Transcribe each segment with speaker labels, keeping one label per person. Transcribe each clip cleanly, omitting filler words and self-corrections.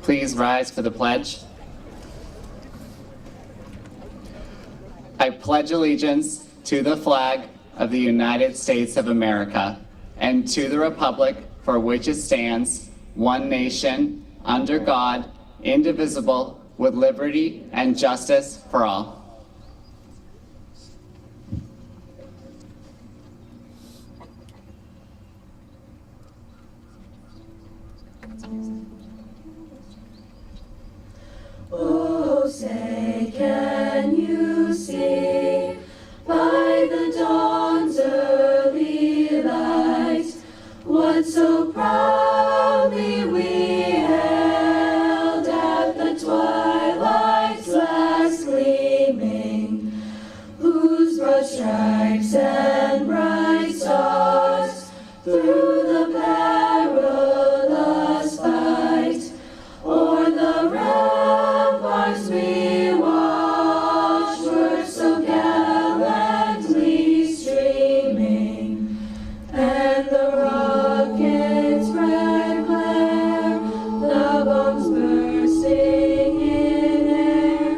Speaker 1: Please rise for the pledge. I pledge allegiance to the flag of the United States of America and to the republic for which it stands, one nation, under God, indivisible, with liberty and justice for all.
Speaker 2: Oh, say, can you see by the dawn's early light what so proudly we hailed at the twilight's last gleaming, whose broad stripes and bright stars through the perilous fight o'er the ramparts we watched were so gallantly streaming, and the rockets' red glare, the bombs bursting in air,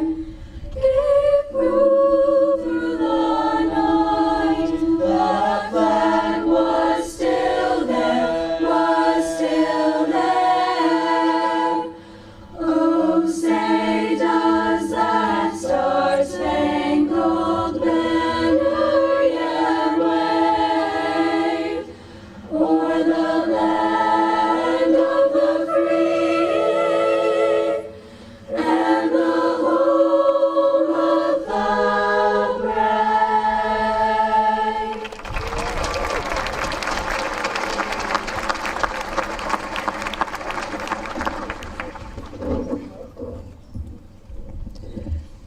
Speaker 2: gave proof through the night that the flag was still there, was still there. Oh, say, does that star-spangled banner yet wave o'er the land of the free and the home of the brave?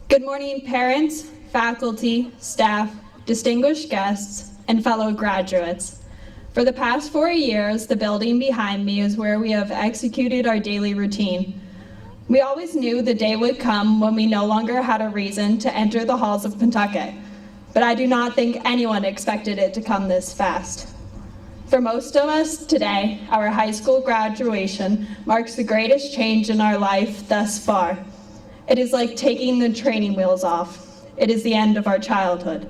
Speaker 3: Good morning, parents, faculty, staff, distinguished guests, and fellow graduates. For the past 4 years, the building behind me is where we have executed our daily routine. We always knew the day would come when we no longer had a reason to enter the halls of Pentucket, but I do not think anyone expected it to come this fast. For most of us today, our high school graduation marks the greatest change in our life thus far. It is like taking the training wheels off. It is the end of our childhood.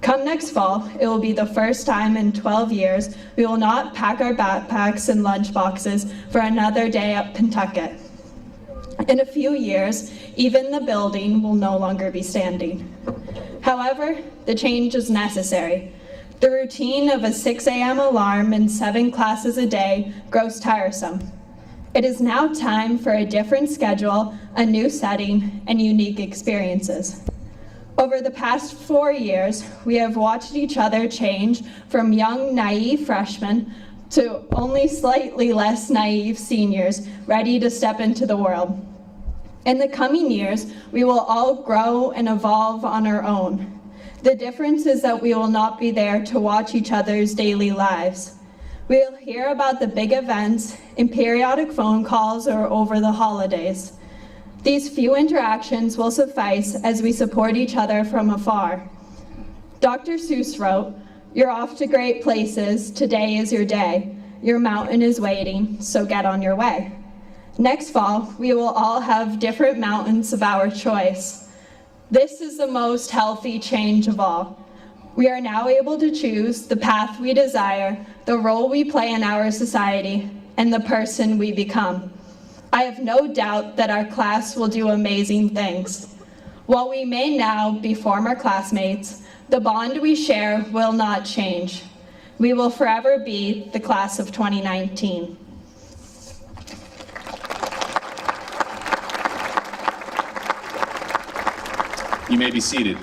Speaker 3: Come next fall, it will be the first time in 12 years we will not pack our backpacks and lunch boxes for another day at Pentucket. In a few years, even the building will no longer be standing. However, the change is necessary. The routine of a 6 a.m. alarm and 7 classes a day grows tiresome. It is now time for a different schedule, a new setting, and unique experiences. Over the past 4 years, we have watched each other change from young, naive freshmen to only slightly less naive seniors ready to step into the world. In the coming years, we will all grow and evolve on our own. The difference is that we will not be there to watch each other's daily lives. We will hear about the big events in periodic phone calls or over the holidays. These few interactions will suffice as we support each other from afar. Dr. Seuss wrote, "You're off to great places, today is your day. Your mountain is waiting, so get on your way." Next fall, we will all have different mountains of our choice. This is the most healthy change of all. We are now able to choose the path we desire, the role we play in our society, and the person we become. I have no doubt that our class will do amazing things. While we may now be former classmates, the bond we share will not change. We will forever be the class of 2019.
Speaker 4: You may be seated.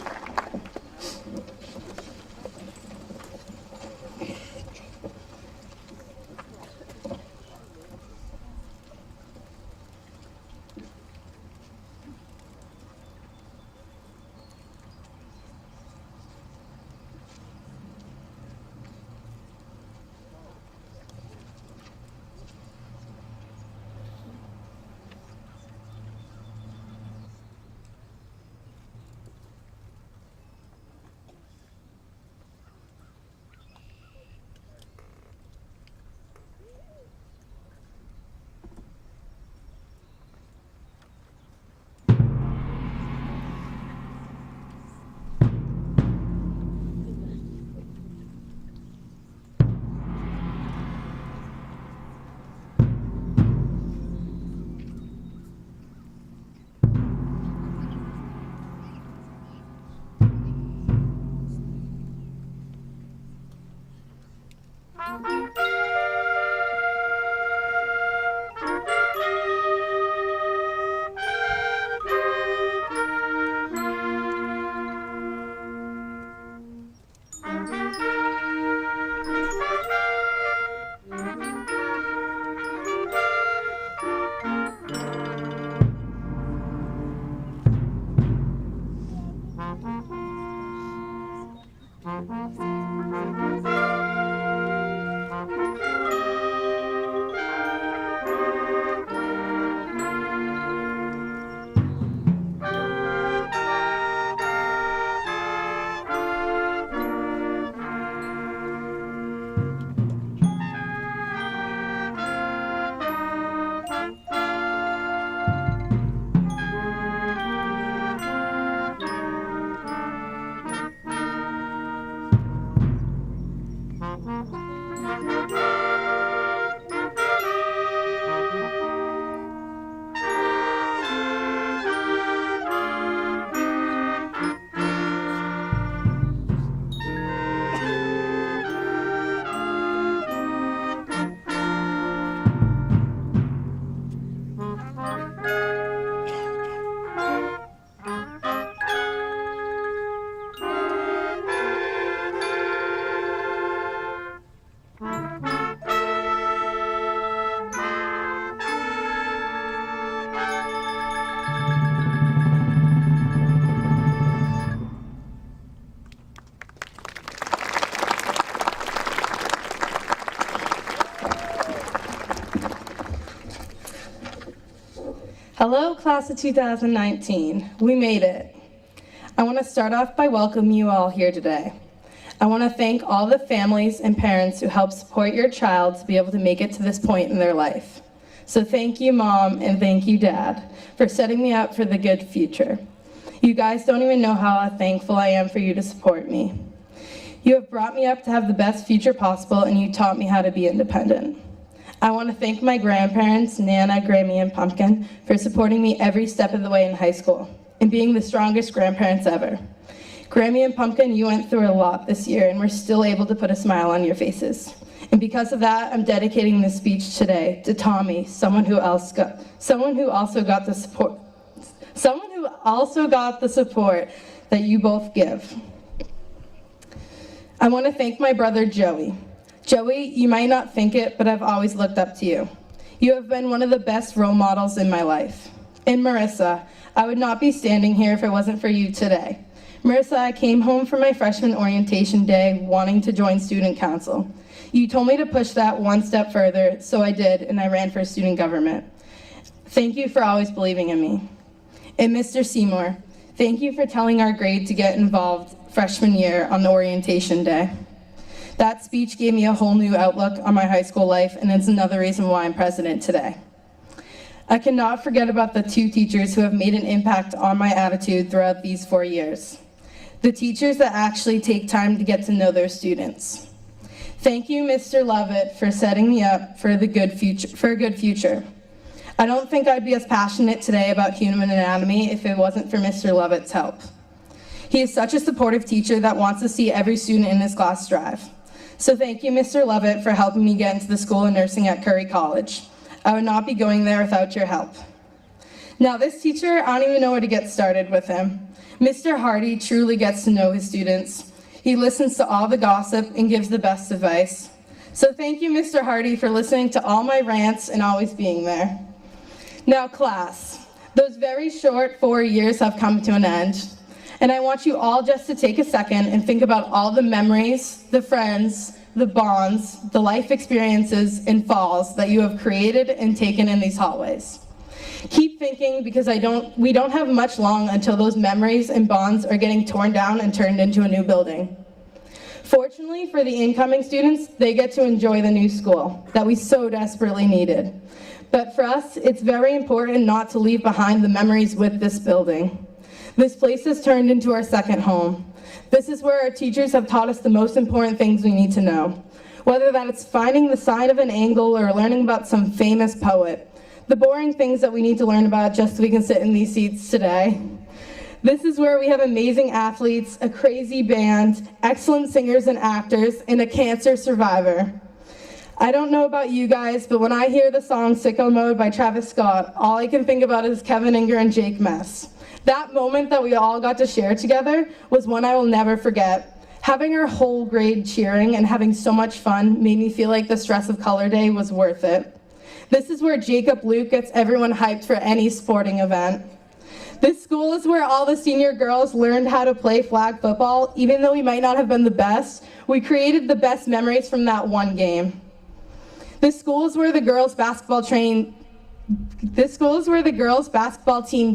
Speaker 5: Hello, class of 2019. We made it. I want to start off by welcoming you all here today. I want to thank all the families and parents who helped support your child to be able to make it to this point in their life. So thank you, Mom, and thank you, Dad, for setting me up for the good future. You guys don't even know how thankful I am for you to support me. You have brought me up to have the best future possible, and you taught me how to be independent. I want to thank my grandparents, Nana, Grammy, and Pumpkin, for supporting me every step of the way in high school and being the strongest grandparents ever. Grammy and Pumpkin, you went through a lot this year and were still able to put a smile on your faces. And because of that, I'm dedicating this speech today to Tommy, someone who also got the support that you both give. I want to thank my brother, Joey. Joey, you might not think it, but I've always looked up to you. You have been one of the best role models in my life. And Marissa, I would not be standing here if it wasn't for you today. Marissa, I came home from my freshman orientation day wanting to join student council. You told me to push that one step further, so I did, and I ran for student government. Thank you for always believing in me. And Mr. Seymour, thank you for telling our grade to get involved freshman year on the orientation day. That speech gave me a whole new outlook on my high school life, and it's another reason why I'm president today. I cannot forget about the two teachers who have made an impact on my attitude throughout these 4 years. The teachers that actually take time to get to know their students. Thank you, Mr. Lovett, for setting me up for a good future. I don't think I'd be as passionate today about human anatomy if it wasn't for Mr. Lovett's help. He is such a supportive teacher that wants to see every student in his class strive. So thank you, Mr. Lovett, for helping me get into the School of Nursing at Curry College. I would not be going there without your help. Now this teacher, I don't even know where to get started with him. Mr. Hardy truly gets to know his students. He listens to all the gossip and gives the best advice. So thank you, Mr. Hardy, for listening to all my rants and always being there. Now class, those very short 4 years have come to an end. And I want you all just to take a second and think about all the memories, the friends, the bonds, the life experiences and falls that you have created and taken in these hallways. Keep thinking, because we don't have much long until those memories and bonds are getting torn down and turned into a new building. Fortunately for the incoming students, they get to enjoy the new school that we so desperately needed. But for us, it's very important not to leave behind the memories with this building. This place has turned into our second home. This is where our teachers have taught us the most important things we need to know. Whether that it's finding the sign of an angle or learning about some famous poet. The boring things that we need to learn about just so we can sit in these seats today. This is where we have amazing athletes, a crazy band, excellent singers and actors, and a cancer survivor. I don't know about you guys, but when I hear the song Sicko Mode by Travis Scott, all I can think about is Kevin Inger and Jake Mess. That moment that we all got to share together was one I will never forget. Having our whole grade cheering and having so much fun made me feel like the stress of Color Day was worth it. This is where Jacob Luke gets everyone hyped for any sporting event. This school is where all the senior girls learned how to play flag football. Even though we might not have been the best, we created the best memories from that one game. This school is where the girls' basketball team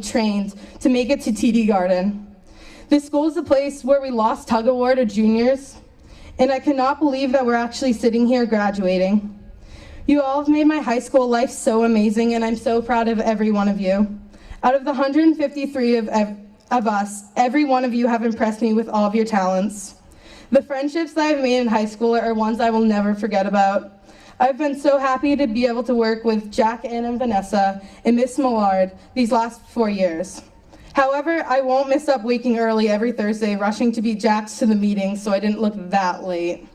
Speaker 5: trained to make it to TD Garden. This school is a place where we lost tug of war to juniors, and I cannot believe that we're actually sitting here graduating. You all have made my high school life so amazing, and I'm so proud of every one of you. Out of the 153 of us, every one of you have impressed me with all of your talents. The friendships that I've made in high school are ones I will never forget about. I've been so happy to be able to work with Jack, Ann, and Vanessa, and Miss Millard these last 4 years. However, I won't miss up waking early every Thursday, rushing to beat Jax to the meeting so I didn't look that late.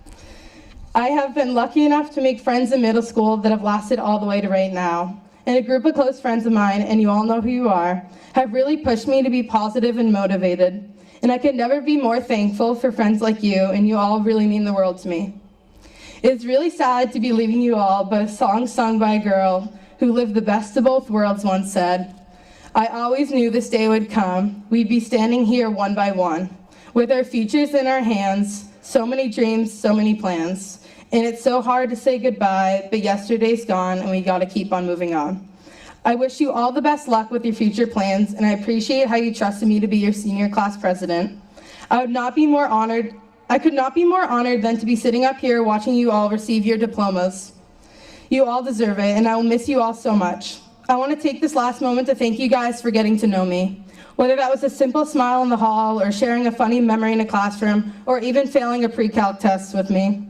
Speaker 5: I have been lucky enough to make friends in middle school that have lasted all the way to right now. And a group of close friends of mine, and you all know who you are, have really pushed me to be positive and motivated. And I could never be more thankful for friends like you, and you all really mean the world to me. It's really sad to be leaving you all, but a song sung by a girl who lived the best of both worlds once said, "I always knew this day would come. We'd be standing here one by one, with our futures in our hands, so many dreams, so many plans. And it's so hard to say goodbye, but yesterday's gone and we gotta keep on moving on. I wish you all the best luck with your future plans, and I appreciate how you trusted me to be your senior class president. I could not be more honored than to be sitting up here watching you all receive your diplomas. You all deserve it, and I will miss you all so much. I want to take this last moment to thank you guys for getting to know me. Whether that was a simple smile in the hall, or sharing a funny memory in a classroom, or even failing a pre-calc test with me.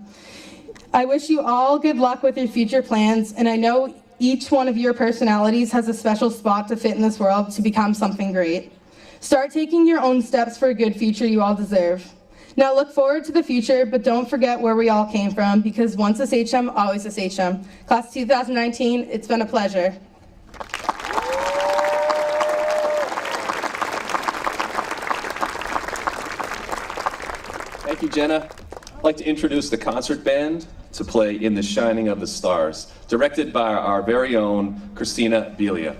Speaker 5: I wish you all good luck with your future plans, and I know each one of your personalities has a special spot to fit in this world to become something great. Start taking your own steps for a good future you all deserve. Now look forward to the future, but don't forget where we all came from, because once a SHM, always a SHM. Class 2019, it's been a pleasure.
Speaker 4: Thank you, Jenna. I'd like to introduce the concert band to play In the Shining of the Stars, directed by our very own Christina Belia.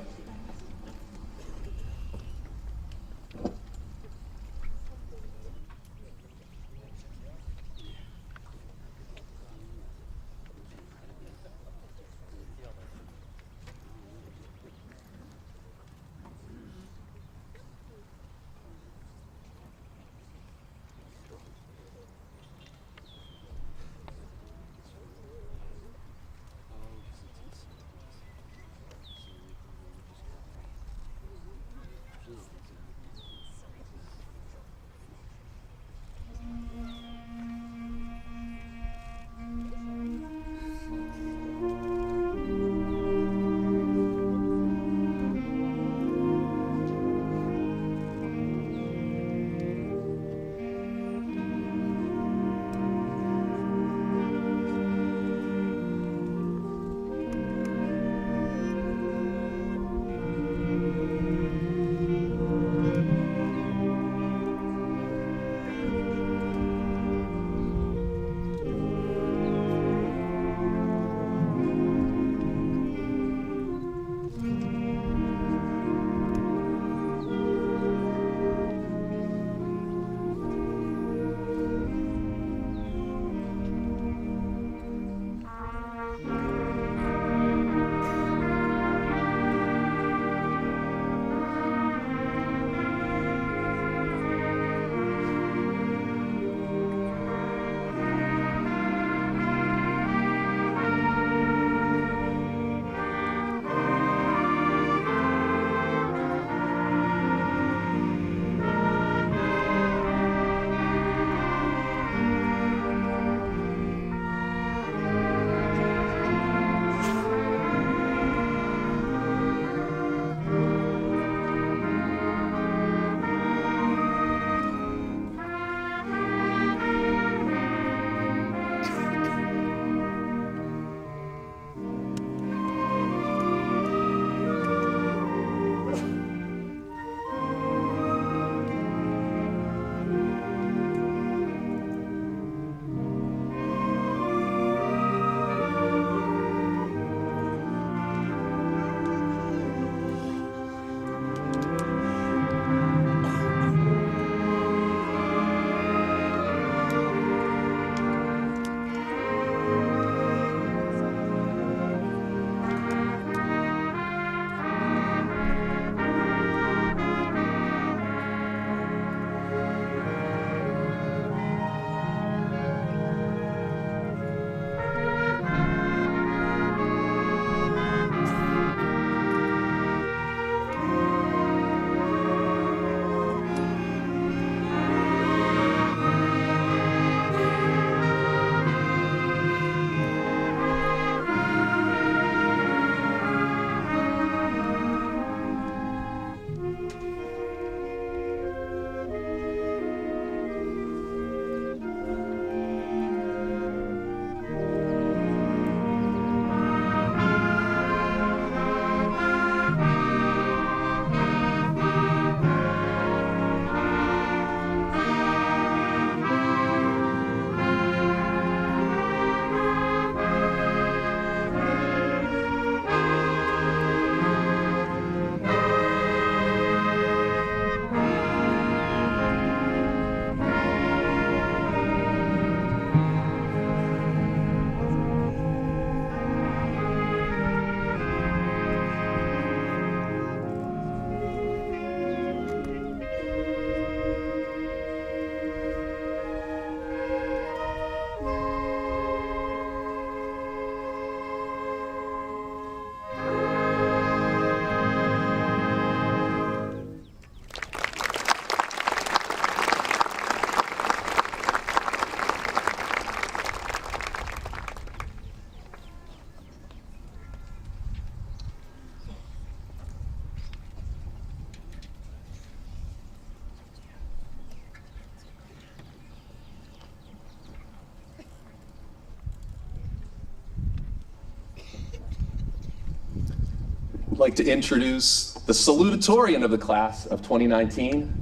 Speaker 4: like to introduce the Salutatorian of the class of 2019,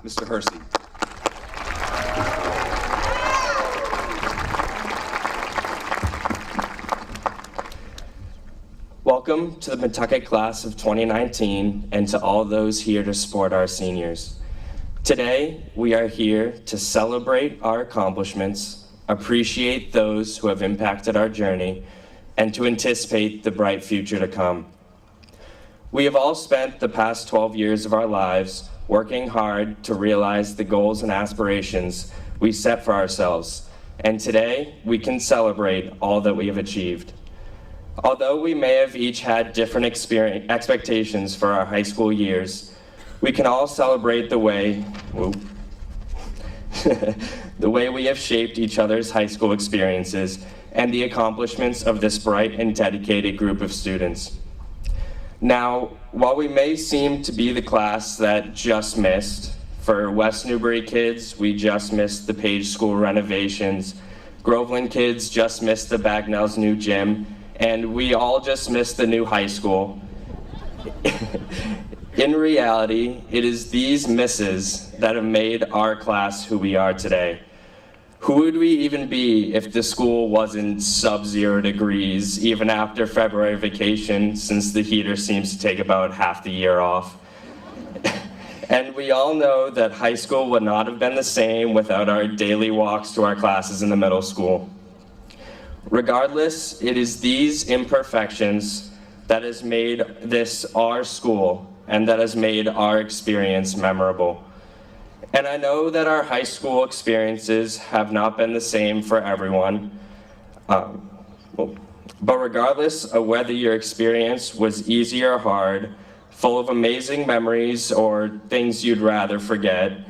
Speaker 4: Mr. Hersey.
Speaker 6: Welcome to the Pentucket class of 2019 and to all those here to support our seniors. Today, we are here to celebrate our accomplishments, appreciate those who have impacted our journey, and to anticipate the bright future to come. We have all spent the past 12 years of our lives working hard to realize the goals and aspirations we set for ourselves, and today we can celebrate all that we have achieved. Although we may have each had different expectations for our high school years, we can all celebrate the way we have shaped each other's high school experiences and the accomplishments of this bright and dedicated group of students. Now, while we may seem to be the class that just missed, for West Newbury kids, we just missed the Page School renovations, Groveland kids just missed the Bagnell's new gym, and we all just missed the new high school. In reality, it is these misses that have made our class who we are today. Who would we even be if the school wasn't sub-0 degrees, even after February vacation, since the heater seems to take about half the year off? And we all know that high school would not have been the same without our daily walks to our classes in the middle school. Regardless, it is these imperfections that has made this our school and that has made our experience memorable. And I know that our high school experiences have not been the same for everyone, but regardless of whether your experience was easy or hard, full of amazing memories or things you'd rather forget,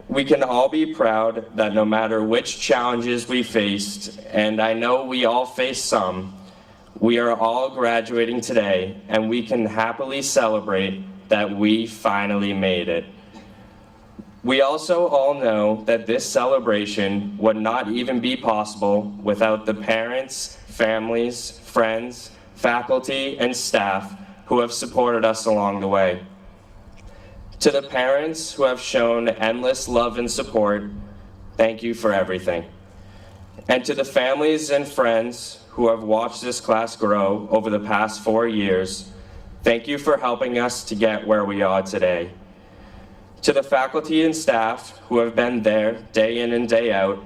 Speaker 6: we can all be proud that no matter which challenges we faced, and I know we all faced some, we are all graduating today, and we can happily celebrate that we finally made it. We also all know that this celebration would not even be possible without the parents, families, friends, faculty, and staff who have supported us along the way. To the parents who have shown endless love and support, thank you for everything. And to the families and friends who have watched this class grow over the past 4 years, thank you for helping us to get where we are today. To the faculty and staff who have been there day in and day out,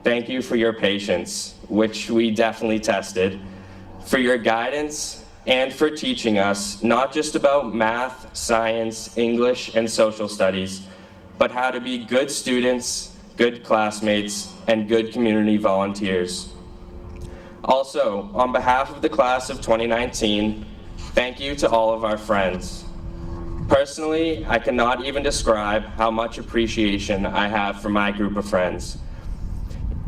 Speaker 6: thank you for your patience, which we definitely tested, for your guidance, and for teaching us not just about math, science, English, and social studies, but how to be good students, good classmates, and good community volunteers. Also, on behalf of the class of 2019, thank you to all of our friends. Personally, I cannot even describe how much appreciation I have for my group of friends.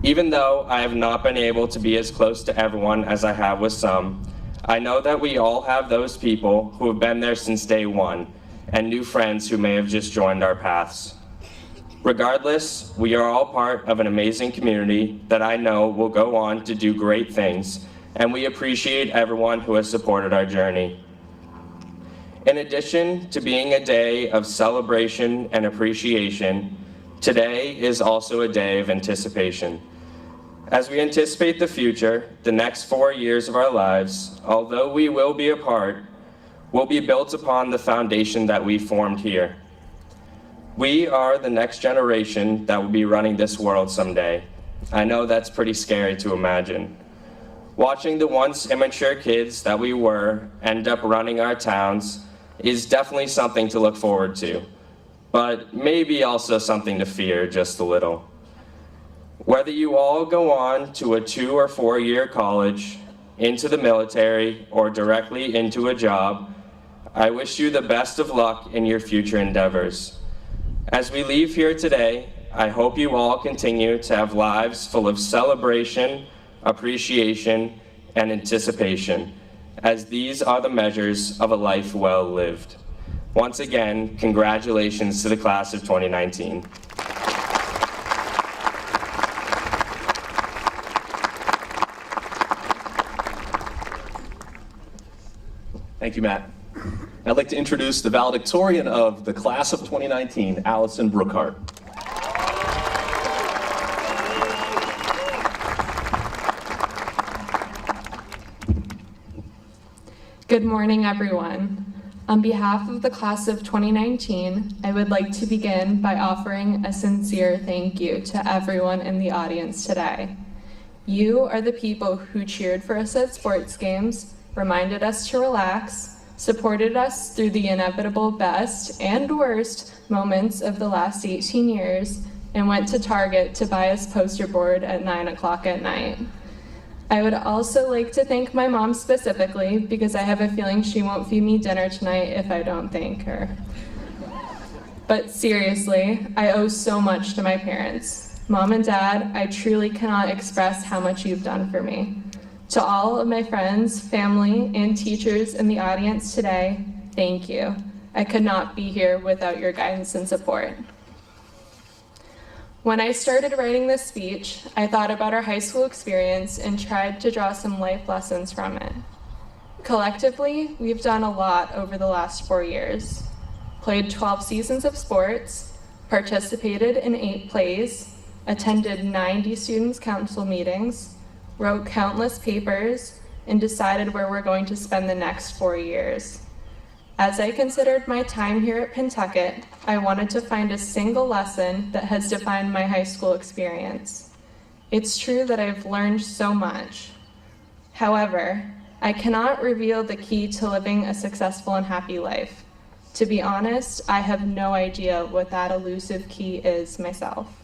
Speaker 6: Even though I have not been able to be as close to everyone as I have with some, I know that we all have those people who have been there since day one, and new friends who may have just joined our paths. Regardless, we are all part of an amazing community that I know will go on to do great things, and we appreciate everyone who has supported our journey. In addition to being a day of celebration and appreciation, today is also a day of anticipation. As we anticipate the future, the next 4 years of our lives, although we will be apart, will be built upon the foundation that we formed here. We are the next generation that will be running this world someday. I know that's pretty scary to imagine. Watching the once immature kids that we were end up running our towns is definitely something to look forward to, but maybe also something to fear just a little. Whether you all go on to a 2 or 4 year college, into the military, or directly into a job, I wish you the best of luck in your future endeavors. As we leave here today, I hope you all continue to have lives full of celebration, appreciation, and anticipation, as these are the measures of a life well lived. Once again, congratulations to the class of 2019.
Speaker 4: Thank you, Matt. I'd like to introduce the valedictorian of the class of 2019, Allison Brookhart.
Speaker 7: Good morning, everyone. On behalf of the class of 2019, I would like to begin by offering a sincere thank you to everyone in the audience today. You are the people who cheered for us at sports games, reminded us to relax, supported us through the inevitable best and worst moments of the last 18 years, and went to Target to buy us poster board at 9 o'clock at night. I would also like to thank my mom specifically because I have a feeling she won't feed me dinner tonight if I don't thank her. But seriously, I owe so much to my parents. Mom and Dad, I truly cannot express how much you've done for me. To all of my friends, family, and teachers in the audience today, thank you. I could not be here without your guidance and support. When I started writing this speech, I thought about our high school experience and tried to draw some life lessons from it. Collectively, we've done a lot over the last 4 years. Played 12 seasons of sports, participated in 8 plays, attended 90 students' council meetings, wrote countless papers, and decided where we're going to spend the next 4 years. As I considered my time here at Pentucket, I wanted to find a single lesson that has defined my high school experience. It's true that I've learned so much. However, I cannot reveal the key to living a successful and happy life. To be honest, I have no idea what that elusive key is myself.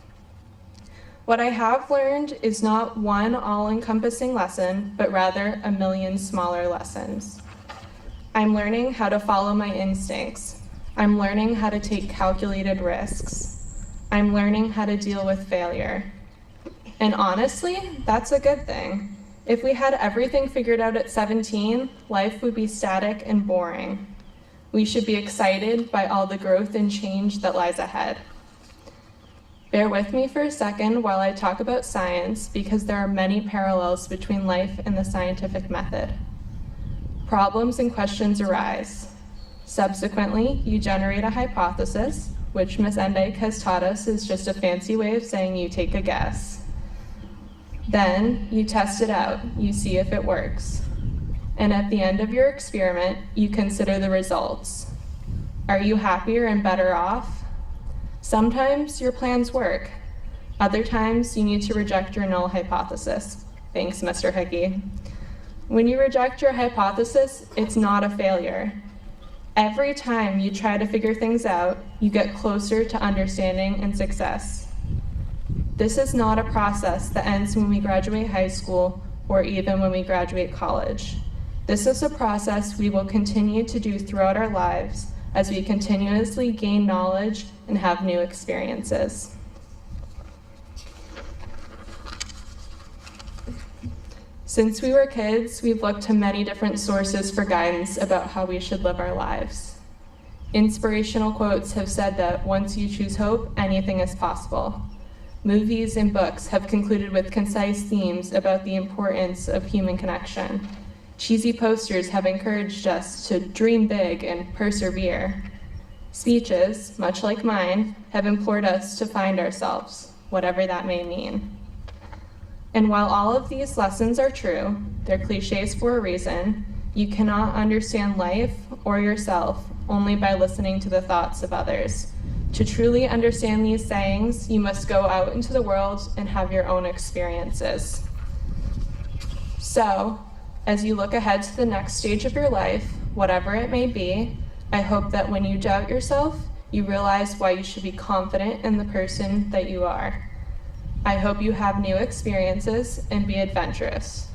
Speaker 7: What I have learned is not one all-encompassing lesson, but rather a million smaller lessons. I'm learning how to follow my instincts. I'm learning how to take calculated risks. I'm learning how to deal with failure. And honestly, that's a good thing. If we had everything figured out at 17, life would be static and boring. We should be excited by all the growth and change that lies ahead. Bear with me for a second while I talk about science, because there are many parallels between life and the scientific method. Problems and questions arise. Subsequently, you generate a hypothesis, which Ms. Endyke has taught us is just a fancy way of saying you take a guess. Then, you test it out, you see if it works. And at the end of your experiment, you consider the results. Are you happier and better off? Sometimes your plans work. Other times, you need to reject your null hypothesis. Thanks, Mr. Hickey. When you reject your hypothesis, it's not a failure. Every time you try to figure things out, you get closer to understanding and success. This is not a process that ends when we graduate high school or even when we graduate college. This is a process we will continue to do throughout our lives as we continuously gain knowledge and have new experiences. Since we were kids, we've looked to many different sources for guidance about how we should live our lives. Inspirational quotes have said that once you choose hope, anything is possible. Movies and books have concluded with concise themes about the importance of human connection. Cheesy posters have encouraged us to dream big and persevere. Speeches, much like mine, have implored us to find ourselves, whatever that may mean. And while all of these lessons are true, they're cliches for a reason, you cannot understand life or yourself only by listening to the thoughts of others. To truly understand these sayings, you must go out into the world and have your own experiences. So, as you look ahead to the next stage of your life, whatever it may be, I hope that when you doubt yourself, you realize why you should be confident in the person that you are. I hope you have new experiences and be adventurous.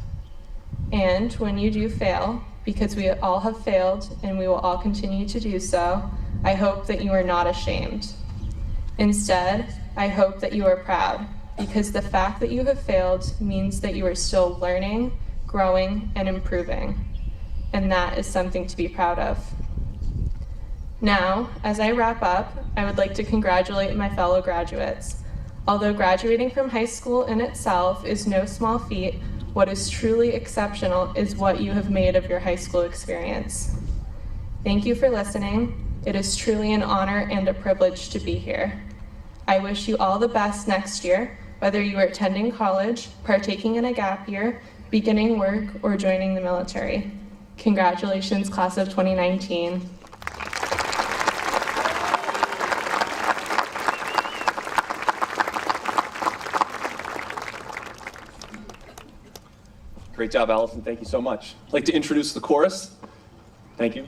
Speaker 7: And when you do fail, because we all have failed and we will all continue to do so, I hope that you are not ashamed. Instead, I hope that you are proud, because the fact that you have failed means that you are still learning, growing, and improving. And that is something to be proud of. Now, as I wrap up, I would like to congratulate my fellow graduates. Although graduating from high school in itself is no small feat, what is truly exceptional is what you have made of your high school experience. Thank you for listening. It is truly an honor and a privilege to be here. I wish you all the best next year, whether you are attending college, partaking in a gap year, beginning work, or joining the military. Congratulations, class of 2019.
Speaker 4: Great job, Allison. Thank you so much. I'd like to introduce the chorus. Thank you.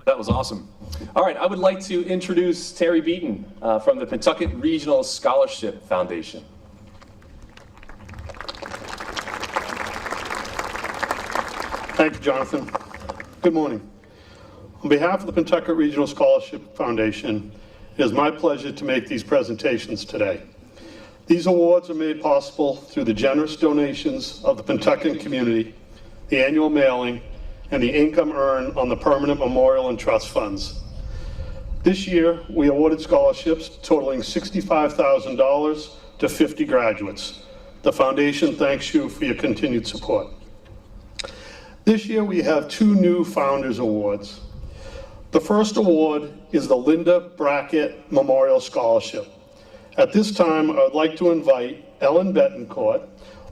Speaker 4: That was awesome. All right, I would like to introduce Terry Beaton from the Pentucket Regional Scholarship Foundation.
Speaker 8: Thank you, Jonathan. Good morning. On behalf of the Pentucket Regional Scholarship Foundation, it is my pleasure to make these presentations today. These awards are made possible through the generous donations of the Pentucket community, the annual mailing, and the income earned on the permanent memorial and trust funds. This year, we awarded scholarships totaling $65,000 to 50 graduates. The foundation thanks you for your continued support. This year, we have 2 new Founders Awards. The first award is the Linda Brackett Memorial Scholarship. At this time, I would like to invite Ellen Betancourt,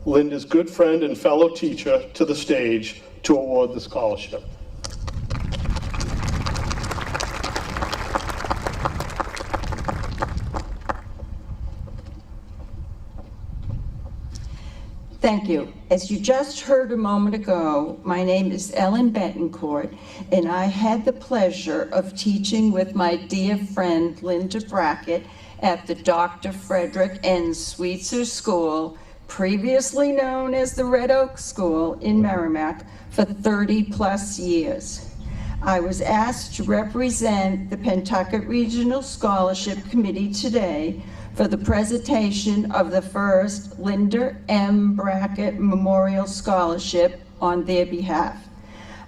Speaker 8: Linda's good friend and fellow teacher, to the stage to award the scholarship.
Speaker 9: Thank you. As you just heard a moment ago, my name is Ellen Betancourt, and I had the pleasure of teaching with my dear friend Linda Brackett at the Dr. Frederick N. Sweetser School, previously known as the Red Oak School in Merrimack, for 30+ years. I was asked to represent the Pentucket Regional Scholarship Committee today for the presentation of the first Linda M. Brackett Memorial Scholarship on their behalf.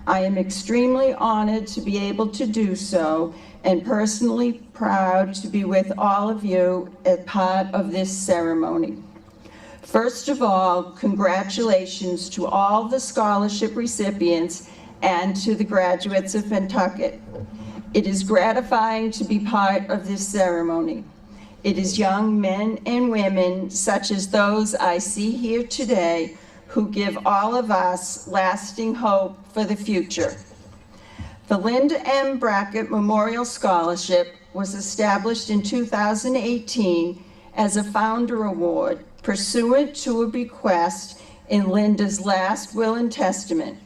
Speaker 9: I am extremely honored to be able to do so and personally proud to be with all of you as part of this ceremony. First of all, congratulations to all the scholarship recipients and to the graduates of Pentucket. It is gratifying to be part of this ceremony. It is young men and women, such as those I see here today, who give all of us lasting hope for the future. The Linda M. Brackett Memorial Scholarship was established in 2018 as a Founder Award pursuant to a bequest in Linda's last will and testament.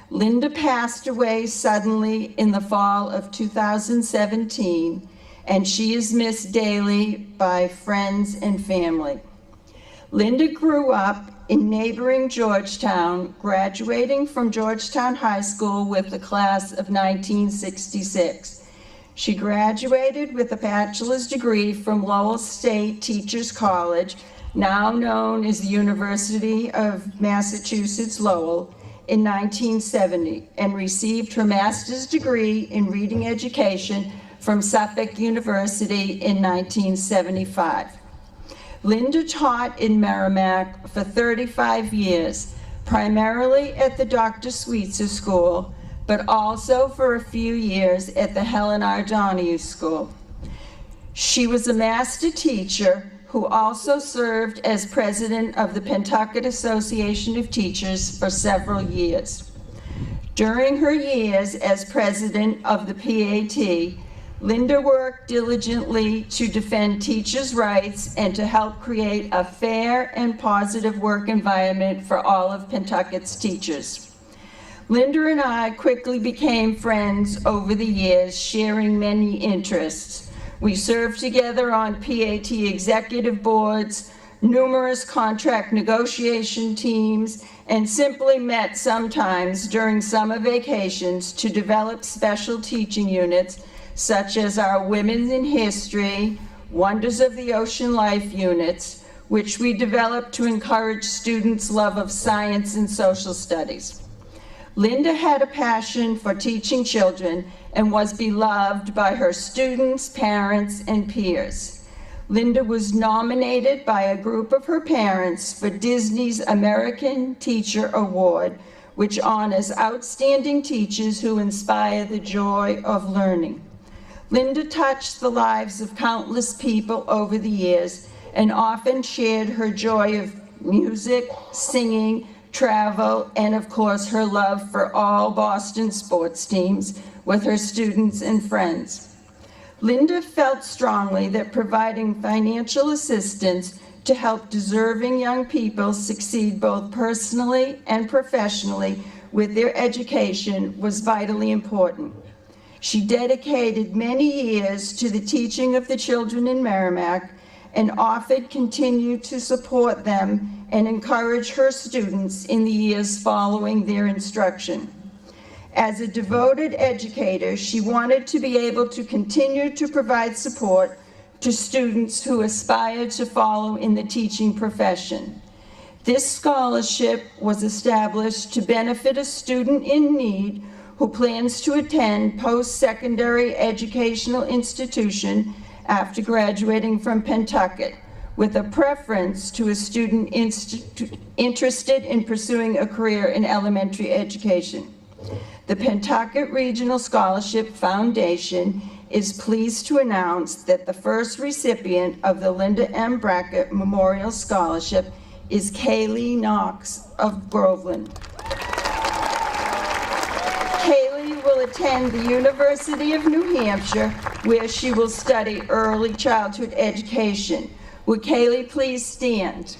Speaker 9: Linda passed away suddenly in the fall of 2017, and she is missed daily by friends and family. Linda grew up in neighboring Georgetown, graduating from Georgetown High School with the class of 1966. She graduated with a bachelor's degree from Lowell State Teachers College, now known as the University of Massachusetts Lowell, in 1970, and received her master's degree in reading education from Suffolk University in 1975. Linda taught in Merrimack for 35 years, primarily at the Dr. Sweetser School, but also for a few years at the Helen R. Donahue School. She was a master teacher who also served as president of the Pentucket Association of Teachers for several years. During her years as president of the PAT, Linda worked diligently to defend teachers' rights and to help create a fair and positive work environment for all of Pentucket's teachers. Linda and I quickly became friends over the years, sharing many interests. We served together on PAT executive boards, numerous contract negotiation teams, and simply met sometimes during summer vacations to develop special teaching units such as our Women in History, Wonders of the Ocean Life units, which we developed to encourage students' love of science and social studies. Linda had a passion for teaching children and was beloved by her students, parents, and peers. Linda was nominated by a group of her parents for Disney's American Teacher Award, which honors outstanding teachers who inspire the joy of learning. Linda touched the lives of countless people over the years and often shared her joy of music, singing, travel, and of course her love for all Boston sports teams with her students and friends. Linda felt strongly that providing financial assistance to help deserving young people succeed both personally and professionally with their education was vitally important. She dedicated many years to the teaching of the children in Merrimack and often continued to support them and encourage her students in the years following their instruction. As a devoted educator, she wanted to be able to continue to provide support to students who aspired to follow in the teaching profession. This scholarship was established to benefit a student in need who plans to attend post-secondary educational institution after graduating from Pentucket, with a preference to a student interested in pursuing a career in elementary education. The Pentucket Regional Scholarship Foundation is pleased to announce that the first recipient of the Linda M. Brackett Memorial Scholarship is Kaylee Knox of Groveland. Kaylee will attend the University of New Hampshire, where she will study early childhood education. Would Kaylee please stand?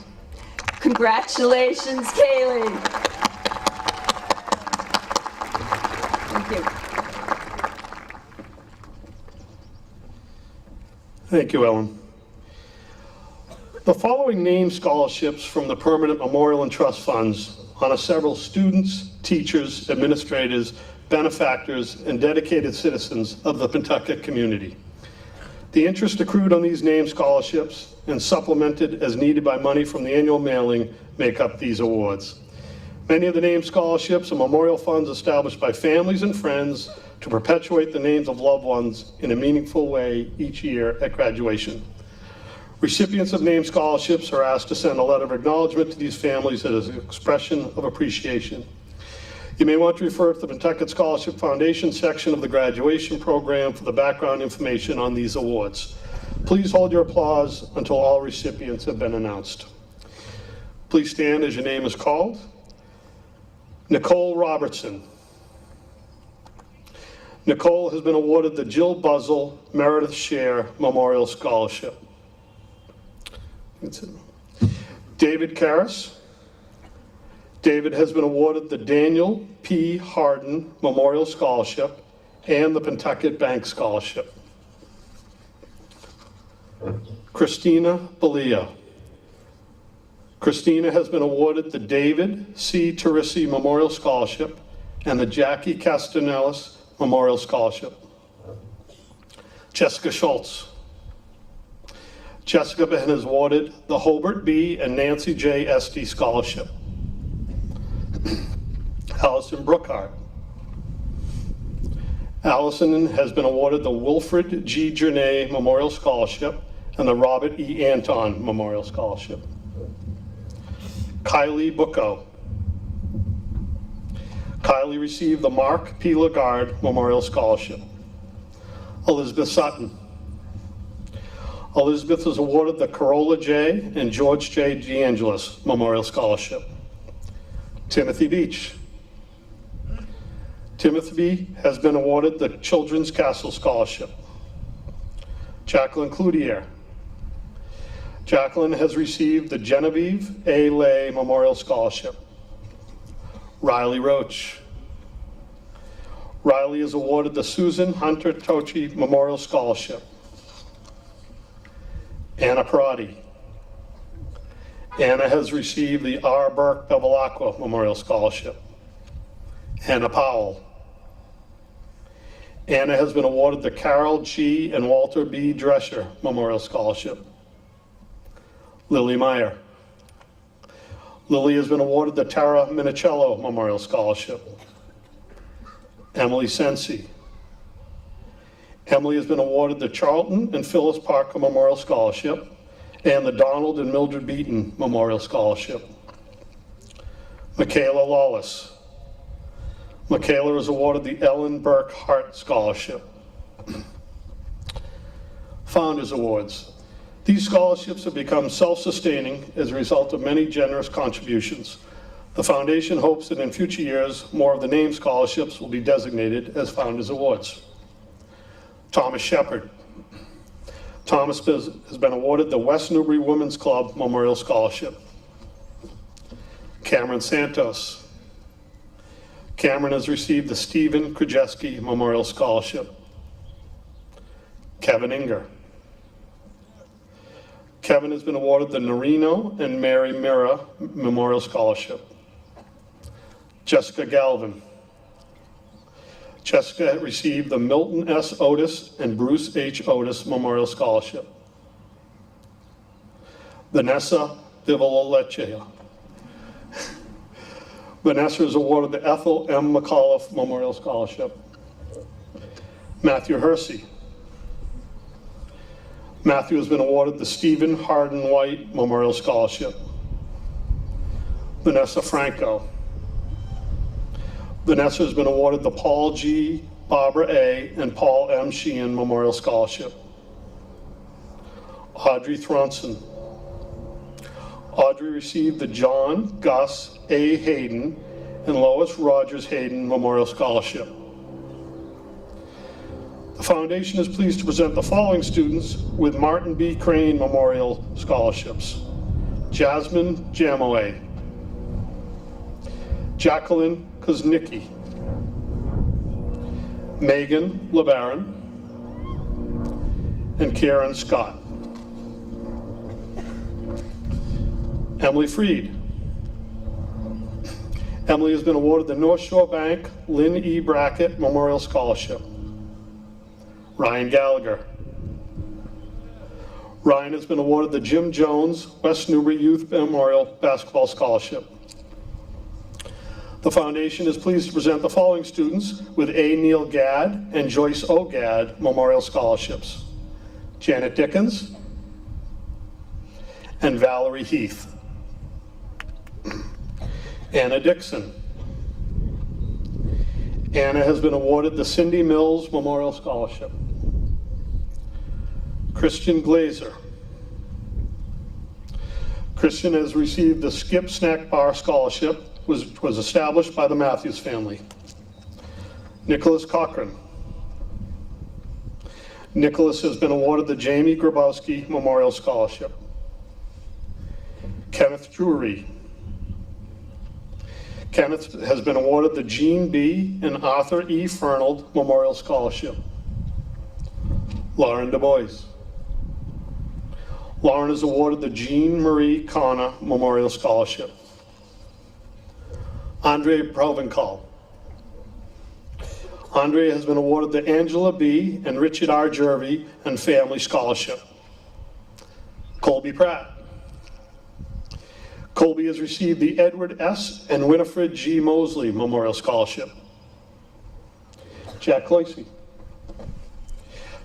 Speaker 9: Congratulations, Kaylee. Thank you.
Speaker 8: Thank you, Ellen. The following named scholarships from the Permanent Memorial and Trust Funds honor several students, teachers, administrators, benefactors, and dedicated citizens of the Pentucket community. The interest accrued on these named scholarships and supplemented as needed by money from the annual mailing make up these awards. Many of the named scholarships are memorial funds established by families and friends to perpetuate the names of loved ones in a meaningful way each year at graduation. Recipients of named scholarships are asked to send a letter of acknowledgement to these families as an expression of appreciation. You may want to refer to the Pentucket Scholarship Foundation section of the graduation program for the background information on these awards. Please hold your applause until all recipients have been announced. Please stand as your name is called. Nicole Robertson. Nicole has been awarded the Jill Buzzell Meredith Share Memorial Scholarship. David Karras. David has been awarded the Daniel P. Harden Memorial Scholarship and the Pentucket Bank Scholarship. Christina Belia. Christina has been awarded the David C. Teresi Memorial Scholarship and the Jackie Castanelis Memorial Scholarship. Jessica Schultz. Jessica has awarded the Hobart B. and Nancy J. Esty Scholarship. Allison Brookhart. Allison has been awarded the Wilfred G. Journay Memorial Scholarship and the Robert E. Anton Memorial Scholarship. Kylie Bucco. Kylie received the Mark P. Lagarde Memorial Scholarship. Elizabeth Sutton. Elizabeth was awarded the Corolla J. and George J. DeAngelis Memorial Scholarship. Timothy Beach. Timothy has been awarded the Children's Castle Scholarship. Jacqueline Cloutier. Jacqueline has received the Genevieve A. Lay Memorial Scholarship. Riley Roach. Riley is awarded the Susan Hunter Tochi Memorial Scholarship. Anna Parati. Anna has received the R. Burke Bevilacqua Memorial Scholarship. Anna Powell. Anna has been awarded the Carol G. and Walter B. Drescher Memorial Scholarship. Lily Meyer. Lily has been awarded the Tara Minicello Memorial Scholarship. Emily Sensi. Emily has been awarded the Charlton and Phyllis Parker Memorial Scholarship and the Donald and Mildred Beaton Memorial Scholarship. Michaela Lawless. Michaela is awarded the Ellen Burke Hart Scholarship. Founders Awards. These scholarships have become self-sustaining as a result of many generous contributions. The foundation hopes that in future years, more of the named scholarships will be designated as Founders Awards. Thomas Shepard. Thomas has been awarded the West Newbury Women's Club Memorial Scholarship. Cameron Santos. Cameron has received the Stephen Krajewski Memorial Scholarship. Kevin Inger. Kevin has been awarded the Norino and Mary Mira Memorial Scholarship. Jessica Galvin. Jessica received the Milton S. Otis and Bruce H. Otis Memorial Scholarship. Vanessa Vivalecea. Vanessa is awarded the Ethel M. McAuliffe Memorial Scholarship. Matthew Hersey. Matthew has been awarded the Stephen Hardin White Memorial Scholarship. Vanessa Franco. Vanessa has been awarded the Paul G. Barbara A. and Paul M. Sheehan Memorial Scholarship. Audrey Thronson. Audrey received the John Gus A. Hayden and Lois Rogers Hayden Memorial Scholarship. The foundation is pleased to present the following students with Martin B. Crane Memorial Scholarships. Jasmine Jamoe, Jacqueline Kuznicki, Megan LeBaron, and Karen Scott. Emily Freed. Emily has been awarded the North Shore Bank Lynn E. Brackett Memorial Scholarship. Ryan Gallagher. Ryan has been awarded the Jim Jones West Newbury Youth Memorial Basketball Scholarship. The foundation is pleased to present the following students with A. Neil Gadd and Joyce O. Gadd Memorial Scholarships. Janet Dickens and Valerie Heath. Anna Dixon. Anna has been awarded the Cindy Mills Memorial Scholarship. Christian Glazer. Christian has received the Skip Snack Bar Scholarship, which was established by the Matthews family. Nicholas Cochran. Nicholas has been awarded the Jamie Grabowski Memorial Scholarship. Kenneth Drury. Kenneth has been awarded the Jean B. and Arthur E. Fernald Memorial Scholarship. Lauren Du Bois. Lauren is awarded the Jean Marie Connor Memorial Scholarship. Andre Provencal. Andre has been awarded the Angela B. and Richard R. Jervy and Family Scholarship. Colby Pratt. Colby has received the Edward S. and Winifred G. Mosley Memorial Scholarship. Jack Cloisey.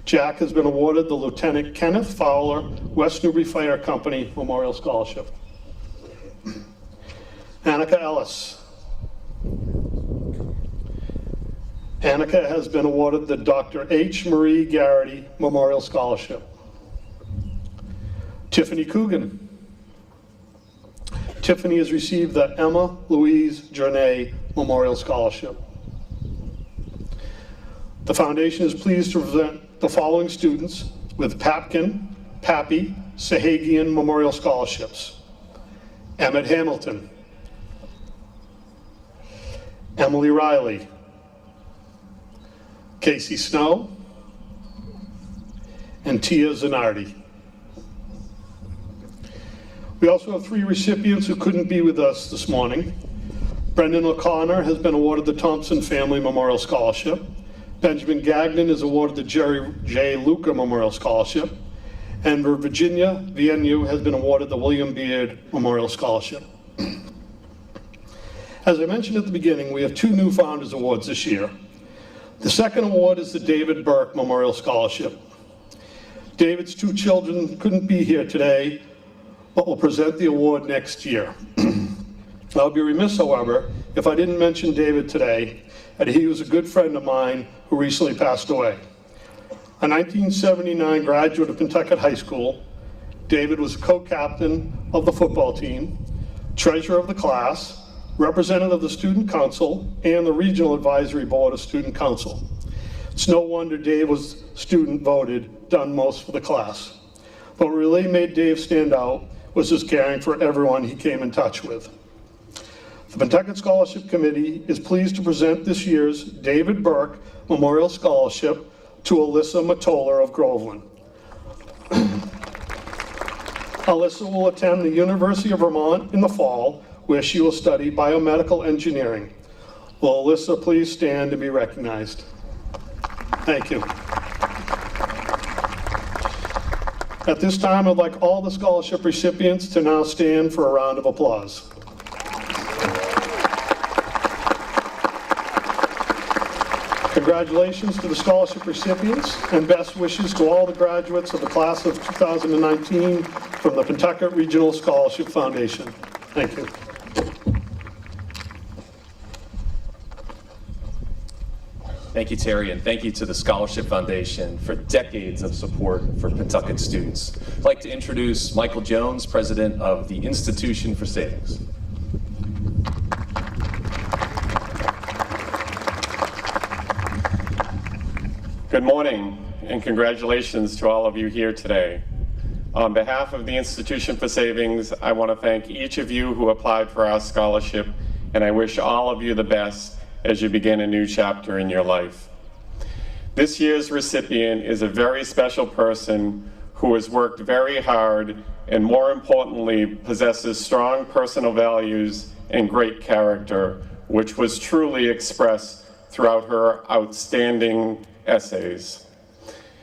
Speaker 8: Jack has been awarded the Lieutenant Kenneth Fowler West Newbury Fire Company Memorial Scholarship. Annika Ellis. Annika has been awarded the Dr. H. Marie Garrity Memorial Scholarship. Tiffany Coogan. Tiffany has received the Emma Louise Journay Memorial Scholarship. The foundation is pleased to present the following students with Papkin, Pappy, Sahagian Memorial Scholarships. Emmett Hamilton. Emily Riley. Casey Snow. And Tia Zanardi. We also have 3 recipients who couldn't be with us this morning. Brendan O'Connor has been awarded the Thompson Family Memorial Scholarship. Benjamin Gagnon is awarded the Jerry J. Luca Memorial Scholarship. And Virginia Vienu has been awarded the William Beard Memorial Scholarship. As I mentioned at the beginning, we have 2 new Founders Awards this year. The second award is the David Burke Memorial Scholarship. David's 2 children couldn't be here today, but will present the award next year. I'll be remiss, however, if I didn't mention David today, and he was a good friend of mine who recently passed away. A 1979 graduate of Pentucket High School, David was co-captain of the football team, treasurer of the class, representative of the student council, and the regional advisory board of student council. It's no wonder Dave was student voted, done most for the class. But what really made Dave stand out was his caring for everyone he came in touch with. The Pentucket Scholarship Committee is pleased to present this year's David Burke Memorial Scholarship to Alyssa Matola of Groveland. Alyssa will attend the University of Vermont in the fall, where she will study biomedical engineering. Will Alyssa please stand and be recognized? Thank you. At this time, I'd like all the scholarship recipients to now stand for a round of applause. Congratulations to the scholarship recipients and best wishes to all the graduates of the class of 2019 from the Pentucket Regional Scholarship Foundation. Thank you.
Speaker 4: Thank you, Terry, and thank you to the Scholarship Foundation for decades of support for Pentucket students. I'd like to introduce Michael Jones, president of the Institution for Savings.
Speaker 10: Good morning, and congratulations to all of you here today. On behalf of the Institution for Savings, I want to thank each of you who applied for our scholarship, and I wish all of you the best as you begin a new chapter in your life. This year's recipient is a very special person who has worked very hard and, more importantly, possesses strong personal values and great character, which was truly expressed throughout her outstanding essays.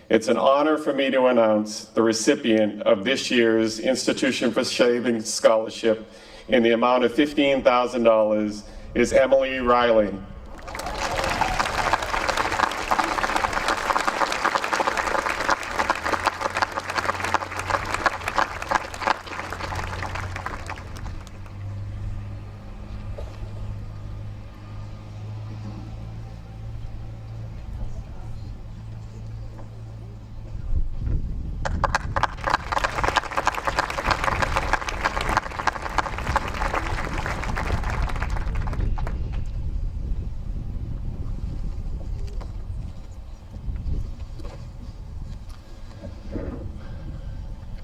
Speaker 10: It's an honor for me to announce the recipient of this year's Institution for Savings Scholarship in the amount of $15,000 is Emily Riley.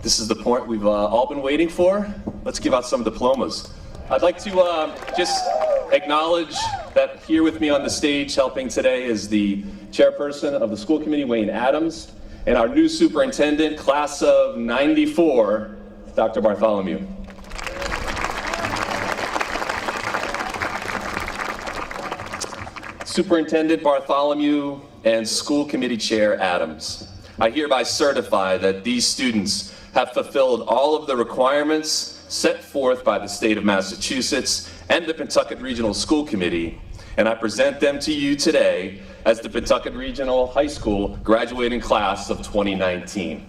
Speaker 4: This is the point we've all been waiting for. Let's give out some diplomas. I'd like to just acknowledge that here with me on the stage helping today is the chairperson of the school committee, Wayne Adams, and our new superintendent, class of '94, Dr. Bartholomew. Superintendent Bartholomew and school committee chair Adams, I hereby certify that these students have fulfilled all of the requirements set forth by the state of Massachusetts and the Pentucket Regional School Committee, and I present them to you today as the Pentucket Regional High School graduating class of 2019.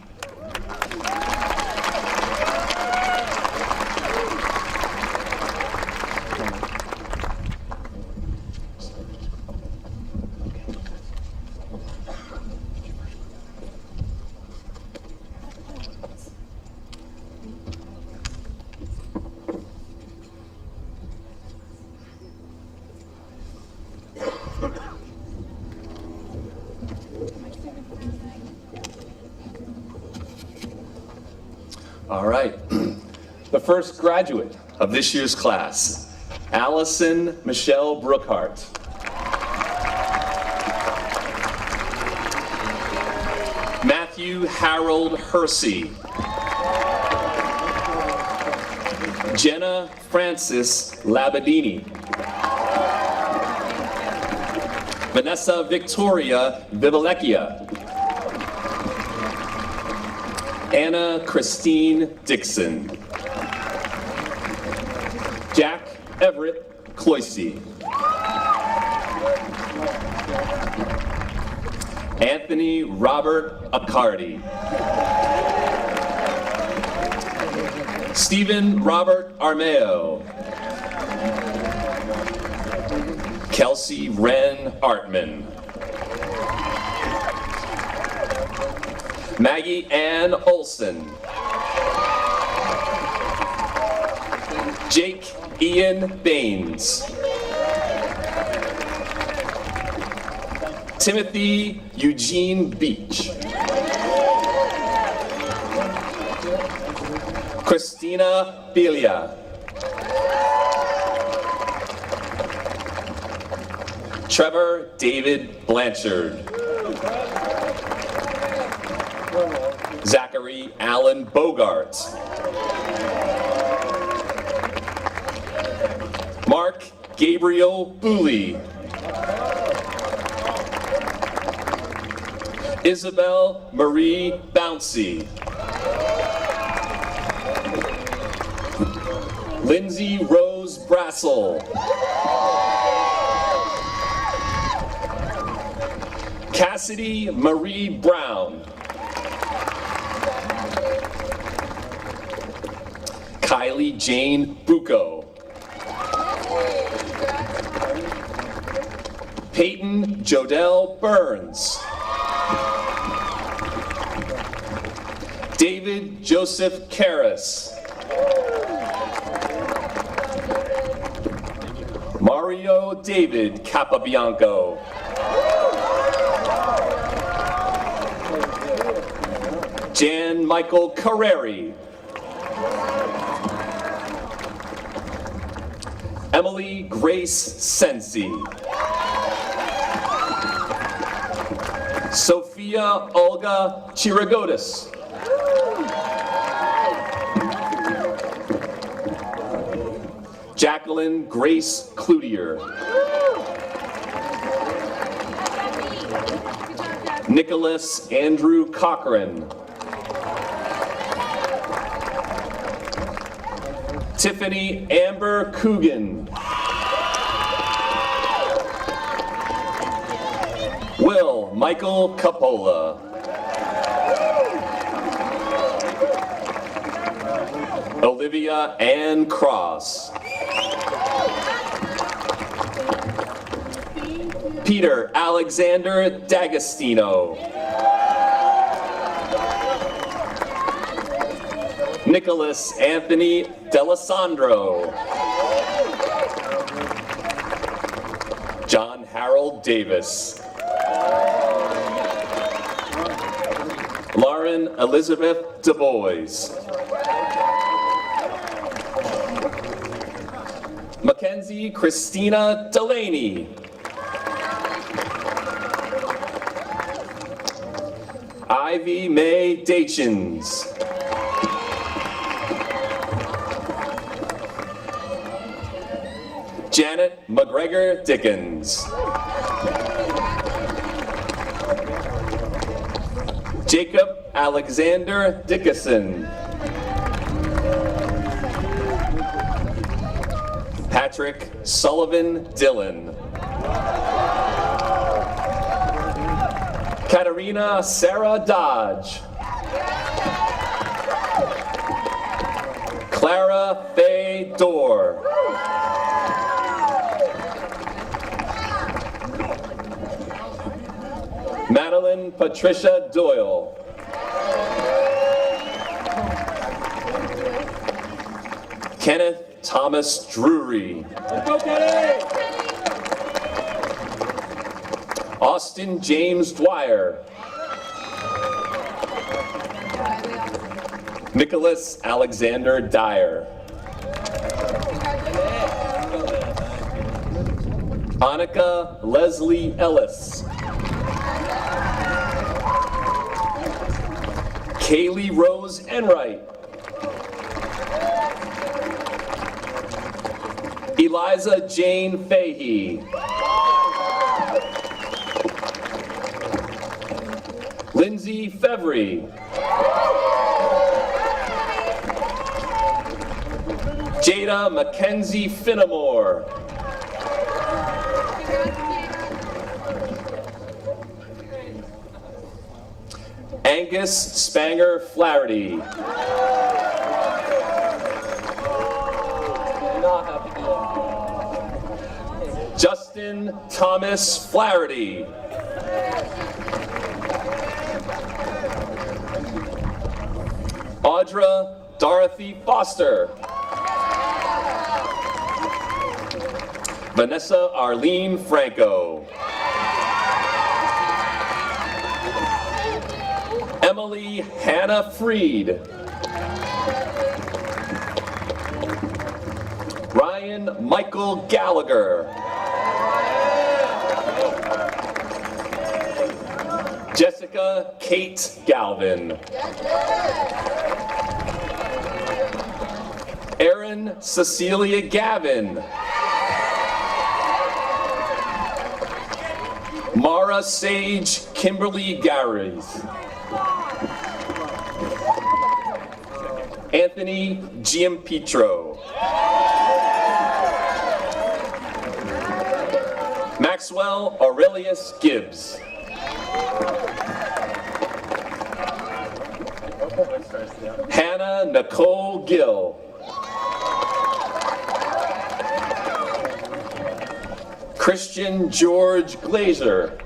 Speaker 4: All right, the first graduate of this year's class, Allison Michelle Brookhart. Matthew Harold Hersey. Jenna Francis Labadini. Vanessa Victoria Vivalecchia. Anna Christine Dixon. Jack Everett Cloyce. Anthony Robert Accardi. Stephen Robert Armeo. Kelsey Wren Artman. Maggie Ann Olson. Jake Ian Baines. Timothy Eugene Beach. Christina Belia. Trevor David Blanchard. Zachary Allen Bogart. Mark Gabriel Booley. Isabel Marie Bouncy. Lindsay Rose Brassel. Cassidy Marie Brown. Kylie Jane Bucco. Peyton Jodell Burns. David Joseph Karras. Mario David Capabianco. Jan Michael Carreri. Emily Grace Sensi. Sophia Olga Chirigotis. Jacqueline Grace Cloutier. Nicholas Andrew Cochran. Tiffany Amber Coogan. Will Michael Capola. Olivia Ann Cross. Peter Alexander D'Agostino. Nicholas Anthony D'Alessandro. John Harold Davis. Lauren Elizabeth Du Bois. Mackenzie Christina Delaney. Ivy Mae Dachins. Janet McGregor Dickens. Jacob Alexander Dickinson. Patrick Sullivan Dillon. Katarina Sarah Dodge. Clara Faye Dorr. Madeline Patricia Doyle. Kenneth Thomas Drury. Austin James Dwyer. Nicholas Alexander Dyer. Annika Leslie Ellis. Kaylee Rose Enright. Eliza Jane Fahey. Lindsay Fevry. Jada Mackenzie Finnemore. Angus Spanger Flaherty. Justin Thomas Flaherty. Audra Dorothy Foster. Vanessa Arlene Franco. Emily Hannah Freed. Ryan Michael Gallagher. Jessica Kate Galvin. Erin Cecilia Gavin. Mara Sage Kimberly Garys. Anthony Giampetro. Maxwell Aurelius Gibbs. Hannah Nicole Gill. Christian George Glazer.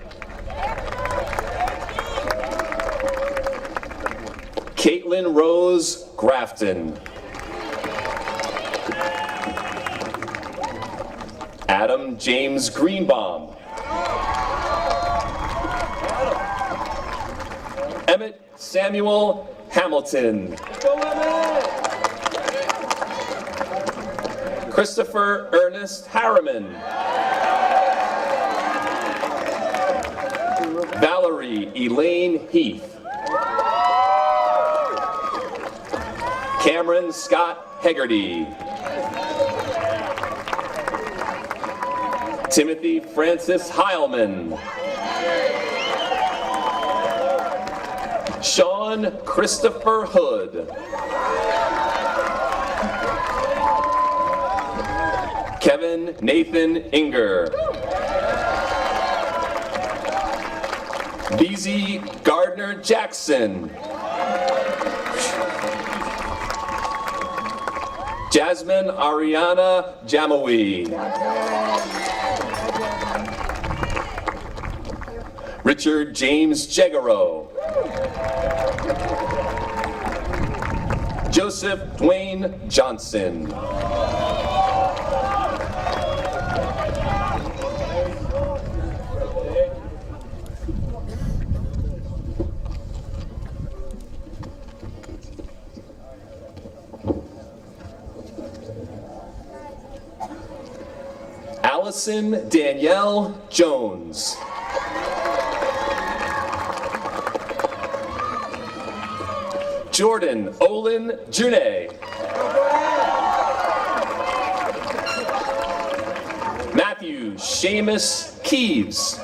Speaker 4: Caitlin Rose Grafton. Adam James Greenbaum. Emmett Samuel Hamilton. Christopher Ernest Harriman. Valerie Elaine Heath. Cameron Scott Hegarty. Timothy Francis Heilman. Sean Christopher Hood. Kevin Nathan Inger. Beezy Gardner Jackson. Jasmine Ariana Jamawi. Richard James Jegaro. Joseph Dwayne Johnson. Allison Danielle Jones. Jordan Olin June. Matthew Seamus Keeves.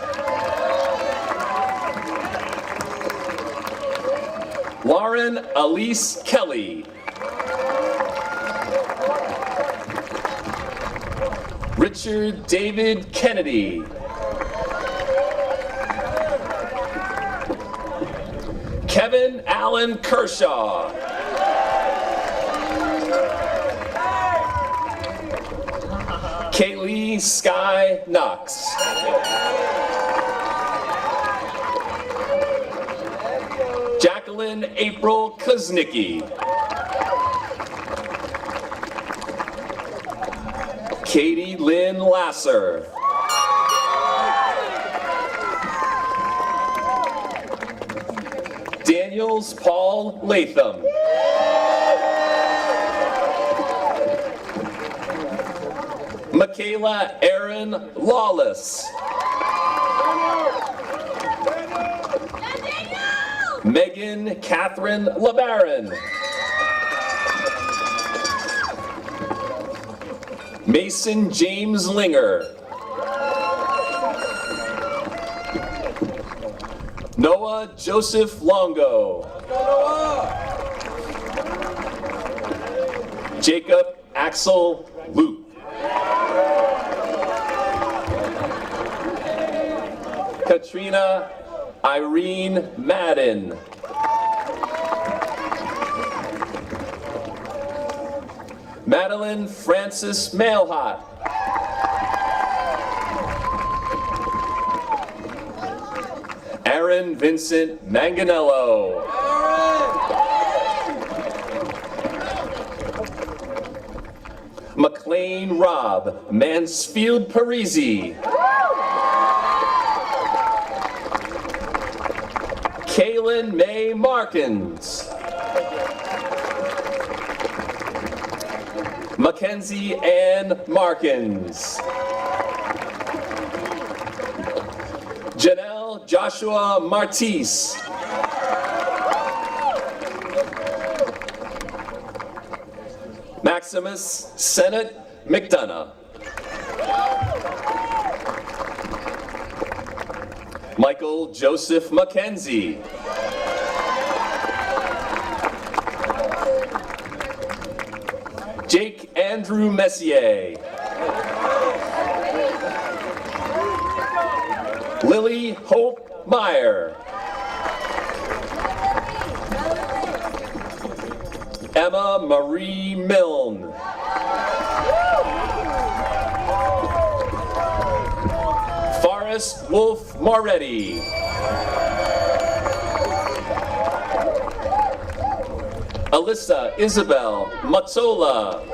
Speaker 4: Lauren Elise Kelly. Richard David Kennedy. Kevin Allen Kershaw. Kaylee Sky Knox. Jacqueline April Kuznicki. Katie Lynn Lasser. Daniels Paul Latham. Michaela Aaron Lawless. Megan Catherine LeBaron. Mason James Linger. Noah Joseph Longo. Jacob Axel Luke. Katrina Irene Madden. Madeline Francis Mailhot. Aaron Vincent Manganello. McLean Rob Mansfield Parisi. Kaylin May Markins. Mackenzie Ann Markins. Janelle Joshua Martise. Maximus Sennett McDonough. Michael Joseph Mackenzie. Jake Andrew Messier. Lily Hope Meyer. Emma Marie Milne. Forrest Wolf Moretti. Alyssa Isabel Mazzola.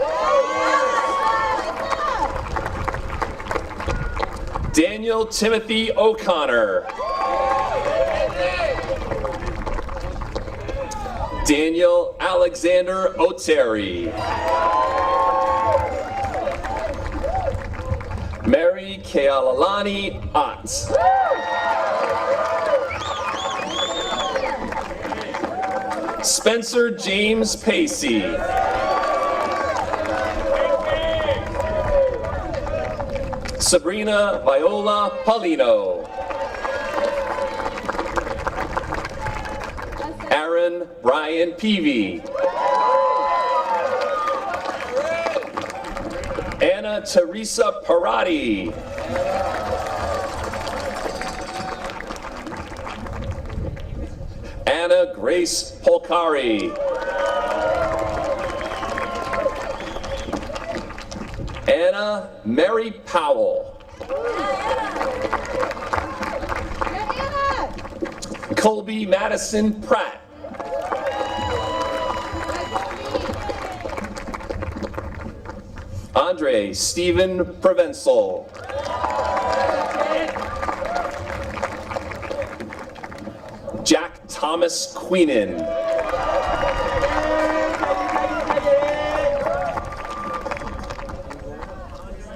Speaker 4: Daniel Timothy O'Connor. Daniel Alexander Oteri. Mary Kealalani Ott. Spencer James Pacey. Sabrina Viola Paulino. Aaron Brian Peavy. Anna Teresa Parati. Anna Grace Polcari. Anna Mary Powell. Colby Madison Pratt. Andre Stephen Provenzel. Jack Thomas Queenan.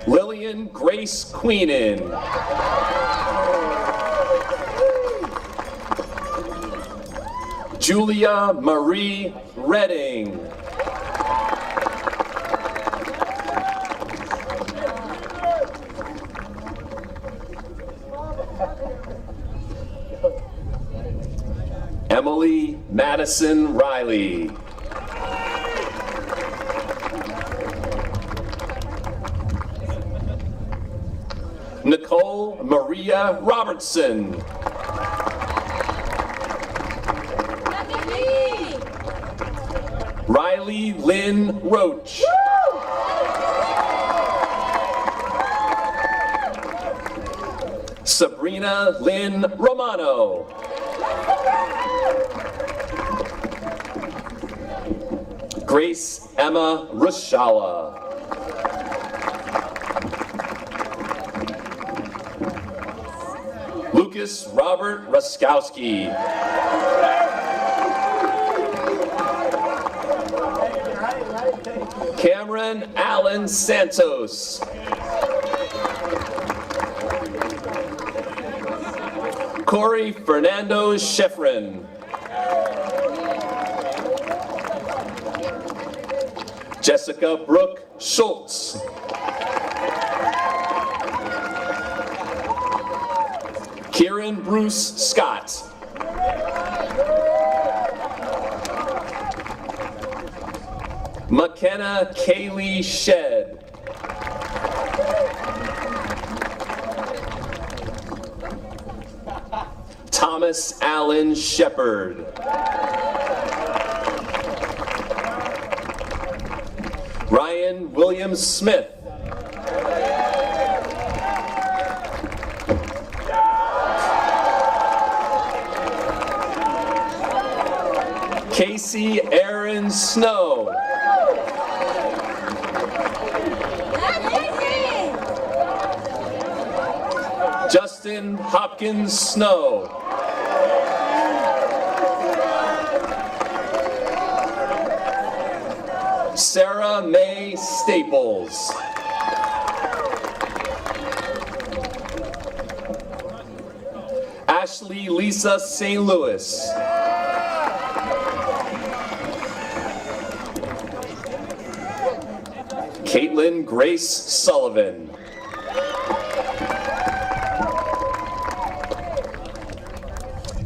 Speaker 4: Lillian Grace Queenan. Julia Marie Redding. Emily Madison Riley. Nicole Maria Robertson. Riley Lynn Roach. Sabrina Lynn Romano. Grace Emma Rushala. Lucas Robert Ruskowski. Cameron Allen Santos. Corey Fernando Schifrin. Jessica Brooke Schultz. Kieran Bruce Scott. McKenna Kaylee Shed. Thomas Allen Shepard. Ryan William Smith. Casey Aaron Snow. Justin Hopkins Snow. Sarah Mae Staples. Ashley Lisa St. Louis. Caitlin Grace Sullivan.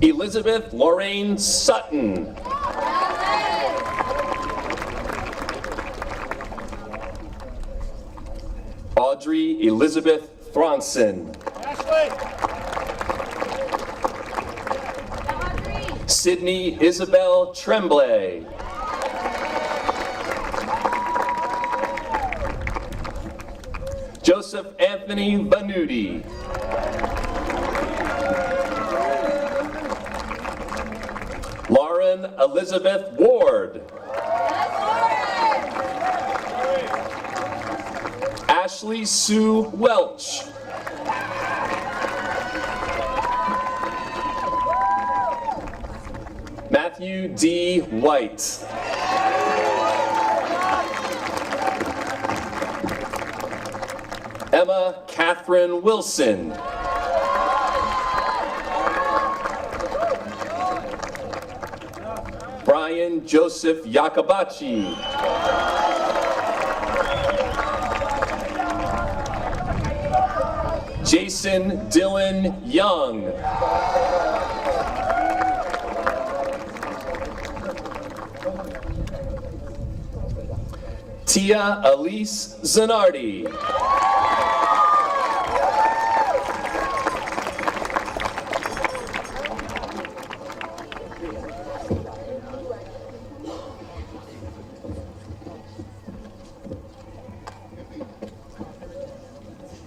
Speaker 4: Elizabeth Lorraine Sutton. Audrey Elizabeth Thronson. Sydney Isabel Tremblay. Joseph Anthony Vanuti. Lauren Elizabeth Ward. Ashley Sue Welch. Matthew D. White. Emma Catherine Wilson. Brian Joseph Yakabachi. Jason Dylan Young. Tia Elise Zanardi.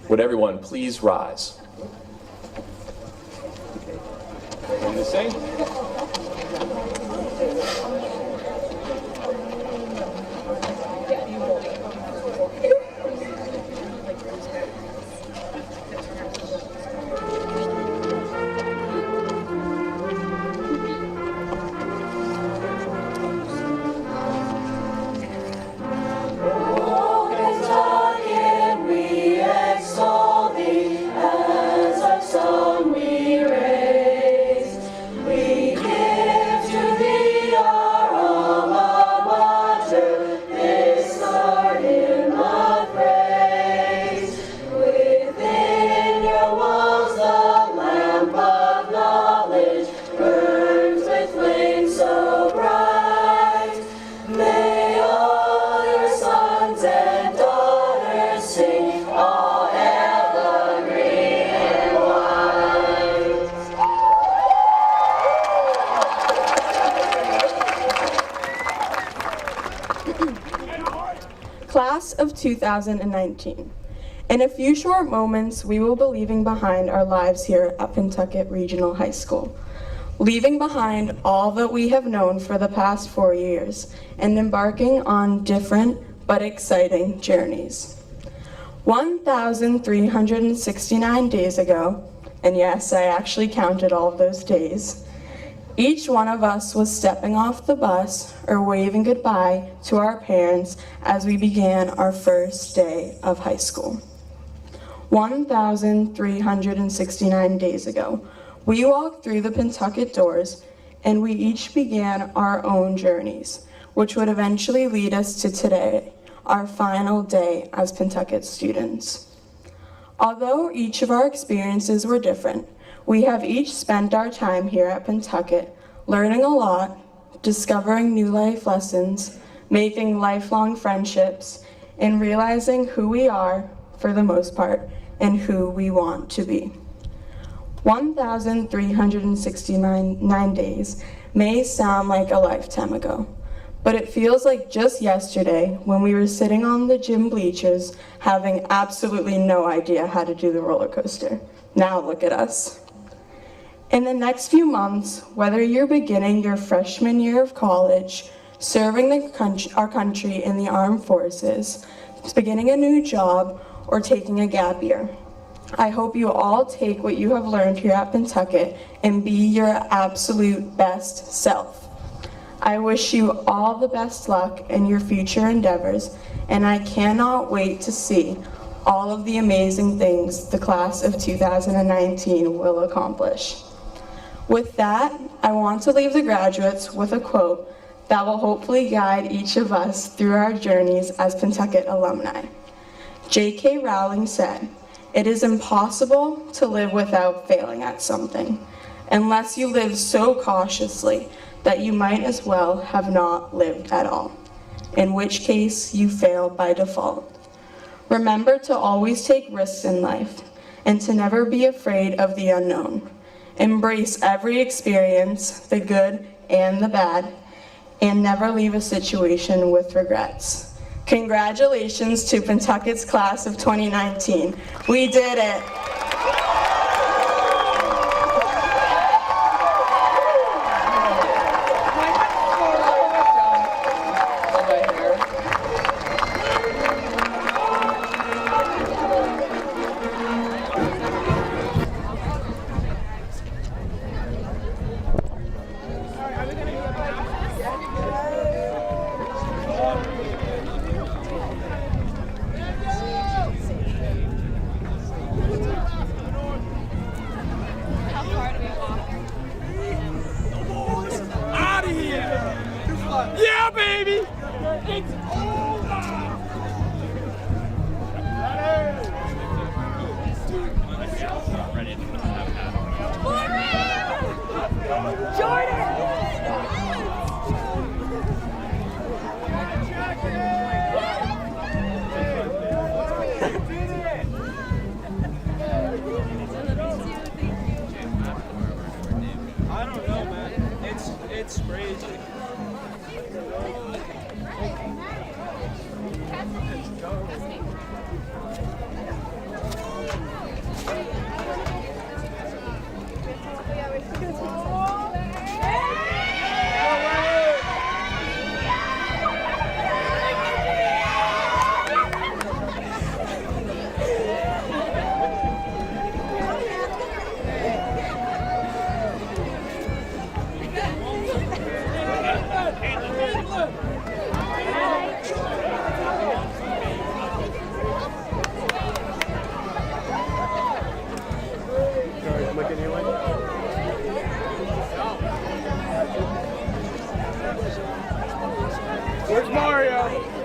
Speaker 4: Would everyone please rise? And to sing.
Speaker 5: Class of 2019. In a few short moments, we will be leaving behind our lives here at Pentucket Regional High School, leaving behind all that we have known for the past 4 years and embarking on different but exciting journeys. 1,369 days ago, and yes, I actually counted all of those days, each one of us was stepping off the bus or waving goodbye to our parents as we began our first day of high school. 1,369 days ago, we walked through the Pentucket doors and we each began our own journeys, which would eventually lead us to today, our final day as Pentucket students. Although each of our experiences were different, we have each spent our time here at Pentucket learning a lot, discovering new life lessons, making lifelong friendships, and realizing who we are, for the most part, and who we want to be. 1,369 days may sound like a lifetime ago, but it feels like just yesterday when we were sitting on the gym bleachers having absolutely no idea how to do the roller coaster. Now look at us. In the next few months, whether you're beginning your freshman year of college, serving our country in the armed forces, beginning a new job, or taking a gap year, I hope you all take what you have learned here at Pentucket and be your absolute best self. I wish you all the best luck in your future endeavors, and I cannot wait to see all of the amazing things the class of 2019 will accomplish. With that, I want to leave the graduates with a quote that will hopefully guide each of us through our journeys as Pentucket alumni. J.K. Rowling said, "It is impossible to live without failing at something, unless you live so cautiously that you might as well have not lived at all, in which case you fail by default. Remember to always take risks in life, and to never be afraid of the unknown.
Speaker 11: embrace every experience, the good and the bad, and never leave a situation with regrets. Congratulations to Pentucket's class of 2019. We did it.
Speaker 2: Yeah, baby! It's over!
Speaker 12: I don't know, man. It's crazy. Where's Mario?